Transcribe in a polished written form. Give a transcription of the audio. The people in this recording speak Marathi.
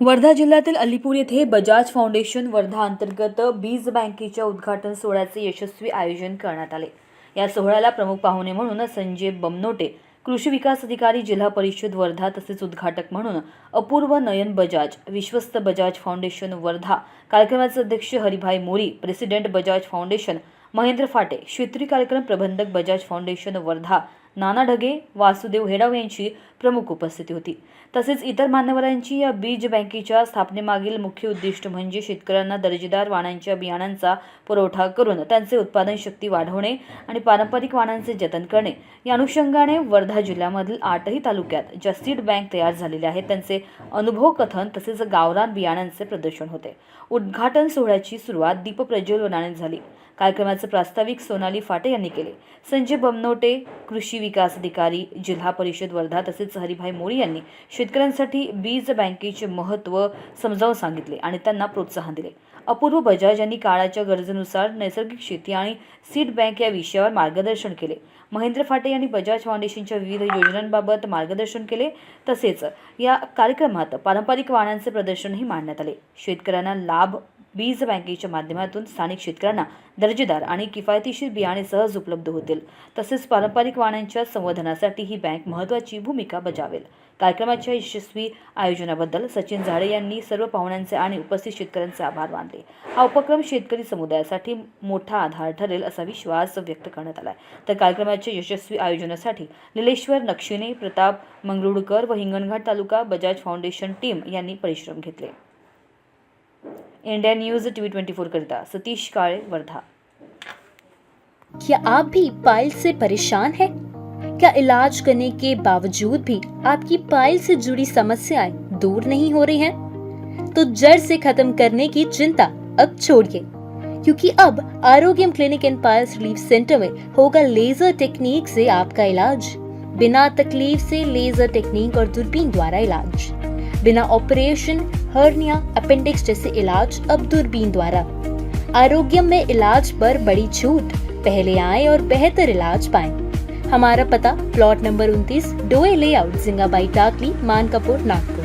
वर्धा जिल्ह्यातील अलीपूर येथे बजाज फाउंडेशन वर्धा अंतर्गत बीज बँकेच्या उद्घाटन सोहळ्याचे यशस्वी आयोजन करण्यात आले। या सोहळ्याला प्रमुख पाहुणे म्हणून संजय बमनोटे, कृषी विकास अधिकारी, जिल्हा परिषद वर्धा, तसेच उद्घाटक म्हणून अपूर्व नयन बजाज, विश्वस्त बजाज फाउंडेशन वर्धा, कार्यक्रमाचे अध्यक्ष हरिभाई मोरी, प्रेसिडेंट बजाज फाउंडेशन महेंद्र फाटे, क्षेत्रीय कार्यक्रम प्रबंधक बजाज फाउंडेशन वर्धा नाना ढगे, वासुदेव हेडाव यांची प्रमुख उपस्थिती होती। तसेच इतर मान्यवरांची या बीज बँकेच्या स्थापनेमागील मुख्य उद्दिष्ट म्हणजे शेतकऱ्यांना दर्जेदार वाणांच्या बियाणांचा पुरवठा करून त्यांचे उत्पादन शक्ती वाढवणे आणि पारंपरिक वाणांचे जतन करणे। या अनुषंगाने वर्धा जिल्ह्यामधील 8ही तालुक्यात ज्या सीड बँक तयार झालेल्या आहेत त्यांचे अनुभव कथन तसेच गावरान बियाणांचे प्रदर्शन होते। उद्घाटन सोहळ्याची सुरुवात दीप प्रज्वलनाने झाली। कार्यक्रमाचे प्रास्ताविक सोनाली फाटे यांनी केले। संजय बमनोटे, कृषी विकास अधिकारी, जिल्हा परिषद वर्धा, तसेच हरिभाई मोरी यांनी शेतकऱ्यांसाठी बीज बँकेचे महत्त्व समजावून सांगितले आणि त्यांना प्रोत्साहन दिले। अपूर्व बजाज यांनी काळाच्या गरजेनुसार नैसर्गिक शेती आणि सीड बँक या विषयावर मार्गदर्शन केले। महेंद्र फाटे यांनी बजाज फाउंडेशनच्या विविध योजनांबाबत मार्गदर्शन केले। तसेच या कार्यक्रमात पारंपरिक वाणांचे प्रदर्शनही मांडण्यात आले। शेतकऱ्यांना लाभ बीज बँकेच्या माध्यमातून स्थानिक शेतकऱ्यांना दर्जेदार आणि किफायतशीर बियाणे सहज उपलब्ध होतील। तसेच पारंपरिक वाणांच्या संवर्धनासाठी ही बँक महत्त्वाची भूमिका बजावेल। कार्यक्रमाच्या यशस्वी आयोजनाबद्दल सचिन झाडे यांनी सर्व पाहुण्यांचे आणि उपस्थित शेतकऱ्यांचे आभार मानले। हा उपक्रम शेतकरी समुदायासाठी मोठा आधार ठरेल असा विश्वास व्यक्त करण्यात आला। तर कार्यक्रमाच्या यशस्वी आयोजनासाठी निलेश्वर नक्षिने, प्रताप मंगरुळकर व हिंगणघाट तालुका बजाज फाउंडेशन टीम यांनी परिश्रम घेतले। इंडिया न्यूज टीवी 24 करिता सतीश काळे, वर्धा। क्या आप भी पाइल से परेशान हैं? क्या इलाज करने के बावजूद भी आपकी पाइल से जुड़ी समस्याएं दूर नहीं हो रही हैं? तो जड़ से खत्म करने की चिंता अब छोड़िए, क्योंकि अब Arogyam clinic and piles relief centre में होगा लेजर टेक्निक से आपका इलाज। बिना तकलीफ से लेजर टेक्निक और दूरबीन द्वारा इलाज, बिना ऑपरेशन, हर्निया, अपेंडिक्स जैसे इलाज अब दूरबीन द्वारा। आरोग्यम में इलाज पर बड़ी छूट, पहले आए और बेहतर इलाज पाएं। हमारा पता प्लॉट नंबर 29, डोए लेआउट, जिंगाबाई टाकली, मानकापुर, नागपुर।